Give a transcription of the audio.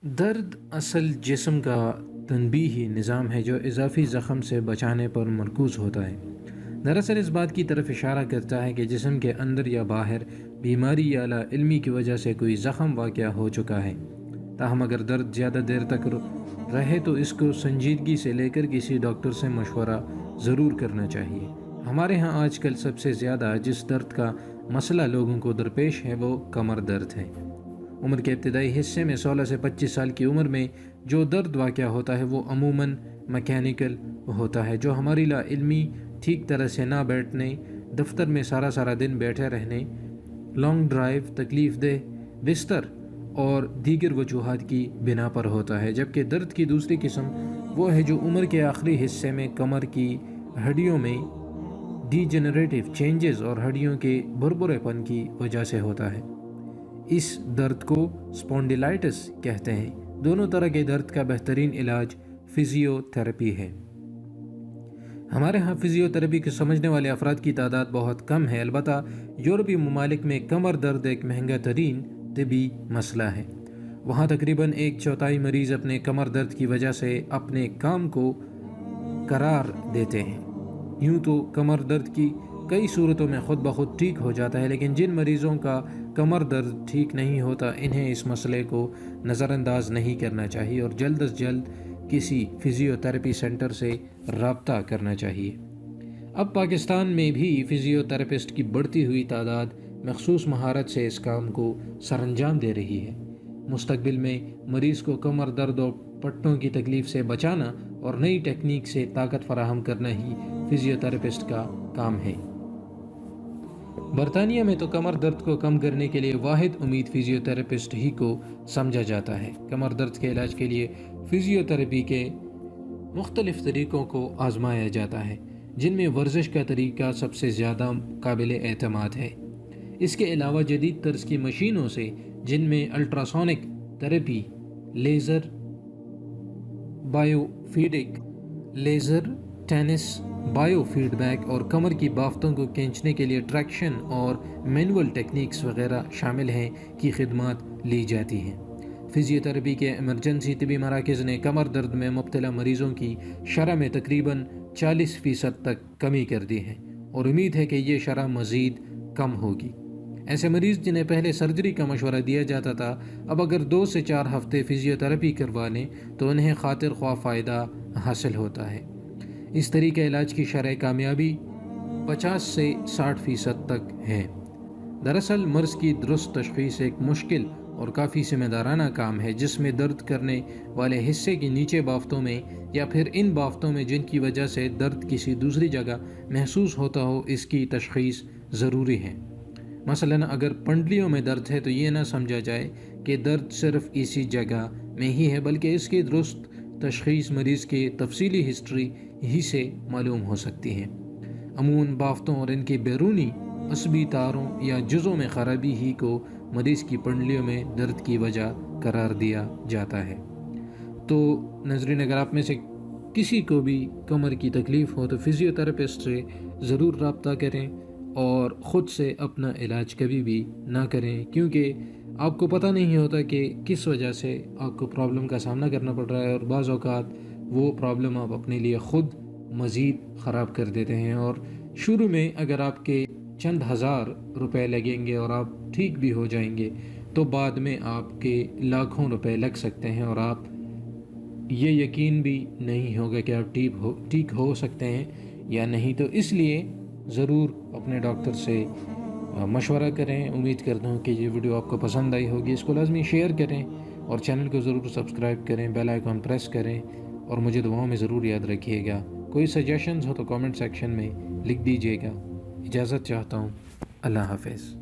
درد اصل جسم کا تنبیہی نظام ہے جو اضافی زخم سے بچانے پر مرکوز ہوتا ہے۔ دراصل اس بات کی طرف اشارہ کرتا ہے کہ جسم کے اندر یا باہر بیماری یا لا علمی کی وجہ سے کوئی زخم واقع ہو چکا ہے۔ تاہم اگر درد زیادہ دیر تک رہے تو اس کو سنجیدگی سے لے کر کسی ڈاکٹر سے مشورہ ضرور کرنا چاہیے۔ ہمارے ہاں آج کل سب سے زیادہ جس درد کا مسئلہ لوگوں کو درپیش ہے وہ کمر درد ہے۔ عمر کے ابتدائی حصے میں 16 سے 25 سال کی عمر میں جو درد واقع ہوتا ہے وہ عموماً میکینیکل ہوتا ہے، جو ہماری لا علمی، ٹھیک طرح سے نہ بیٹھنے، دفتر میں سارا دن بیٹھے رہنے، لانگ ڈرائیو، تکلیف دہ بستر اور دیگر وجوہات کی بنا پر ہوتا ہے۔ جبکہ درد کی دوسری قسم وہ ہے جو عمر کے آخری حصے میں کمر کی ہڈیوں میں ڈی جنریٹو چینجز اور ہڈیوں کے بھربھرے پن کی وجہ سے ہوتا ہے۔ اس درد کو اسپونڈیلائٹس کہتے ہیں۔ دونوں طرح کے درد کا بہترین علاج فزیو تھراپی ہے۔ ہمارے ہاں فزیو تھراپی کو سمجھنے والے افراد کی تعداد بہت کم ہے، البتہ یورپی ممالک میں کمر درد ایک مہنگا ترین طبی مسئلہ ہے۔ وہاں تقریباً 1/4 مریض اپنے کمر درد کی وجہ سے اپنے کام کو قرار دیتے ہیں۔ یوں تو کمر درد کی کئی صورتوں میں خود بخود ٹھیک ہو جاتا ہے، لیکن جن مریضوں کا کمر درد ٹھیک نہیں ہوتا انہیں اس مسئلے کو نظر انداز نہیں کرنا چاہیے اور جلد از جلد کسی فزیو تھراپی سینٹر سے رابطہ کرنا چاہیے۔ اب پاکستان میں بھی فزیو تھراپسٹ کی بڑھتی ہوئی تعداد مخصوص مہارت سے اس کام کو سر انجام دے رہی ہے۔ مستقبل میں مریض کو کمر درد اور پٹوں کی تکلیف سے بچانا اور نئی ٹیکنیک سے طاقت فراہم کرنا ہی فزیو تھراپسٹ کا کام ہے۔ برطانیہ میں تو کمر درد کو کم کرنے کے لیے واحد امید فزیو تھراپسٹ ہی کو سمجھا جاتا ہے۔ کمر درد کے علاج کے لیے فزیو تھراپی کے مختلف طریقوں کو آزمایا جاتا ہے، جن میں ورزش کا طریقہ سب سے زیادہ قابل اعتماد ہے۔ اس کے علاوہ جدید طرز کی مشینوں سے، جن میں ultrasonic therapy, laser biofeedback, laser TENS biofeedback اور کمر کی بافتوں کو کھینچنے کے لیے ٹریکشن اور مینول ٹیکنیکس وغیرہ شامل ہیں کی خدمات لی جاتی ہیں۔ فزیو تھراپی کے ایمرجنسی طبی مراکز نے کمر درد میں مبتلا مریضوں کی شرح میں تقریباً 40% تک کمی کر دی ہے اور امید ہے کہ یہ شرح مزید کم ہوگی۔ ایسے مریض جنہیں پہلے سرجری کا مشورہ دیا جاتا تھا، اب اگر 2 سے 4 ہفتے فزیو تھراپی کروا لیں تو انہیں خاطر خواہ فائدہ حاصل ہوتا ہے۔ اس طریقہ علاج کی شرح کامیابی 50 سے 60% تک ہے۔ دراصل مرض کی درست تشخیص ایک مشکل اور کافی ذمہ دارانہ کام ہے، جس میں درد کرنے والے حصے کی نیچے بافتوں میں یا پھر ان بافتوں میں جن کی وجہ سے درد کسی دوسری جگہ محسوس ہوتا ہو، اس کی تشخیص ضروری ہے۔ مثلاً اگر پنڈلیوں میں درد ہے تو یہ نہ سمجھا جائے کہ درد صرف اسی جگہ میں ہی ہے، بلکہ اس کی درست تشخیص مریض کی تفصیلی ہسٹری ہی سے معلوم ہو سکتی ہے۔ عموماً بافتوں اور ان کے بیرونی عصبی تاروں یا جزوں میں خرابی ہی کو مریض کی پنڈلیوں میں درد کی وجہ قرار دیا جاتا ہے۔ تو ناظرین، اگر آپ میں سے کسی کو بھی کمر کی تکلیف ہو تو فزیو تھراپسٹ سے ضرور رابطہ کریں اور خود سے اپنا علاج کبھی بھی نہ کریں، کیونکہ آپ کو پتہ نہیں ہوتا کہ کس وجہ سے آپ کو پرابلم کا سامنا کرنا پڑ رہا ہے، اور بعض اوقات وہ پرابلم آپ اپنے لیے خود مزید خراب کر دیتے ہیں۔ اور شروع میں اگر آپ کے چند ہزار روپے لگیں گے اور آپ ٹھیک بھی ہو جائیں گے تو بعد میں آپ کے لاکھوں روپے لگ سکتے ہیں اور آپ یہ یقین بھی نہیں ہوگا کہ آپ ٹھیک ہو سکتے ہیں یا نہیں۔ تو اس لیے ضرور اپنے ڈاکٹر سے مشورہ کریں۔ امید کرتا ہوں کہ یہ ویڈیو آپ کو پسند آئی ہوگی۔ اس کو لازمی شیئر کریں اور چینل کو ضرور سبسکرائب کریں، بیل آئیکن پریس کریں اور مجھے دعاؤں میں ضرور یاد رکھیے گا۔ کوئی سجیشنز ہو تو کامنٹ سیکشن میں لکھ دیجیے گا۔ اجازت چاہتا ہوں۔ اللہ حافظ۔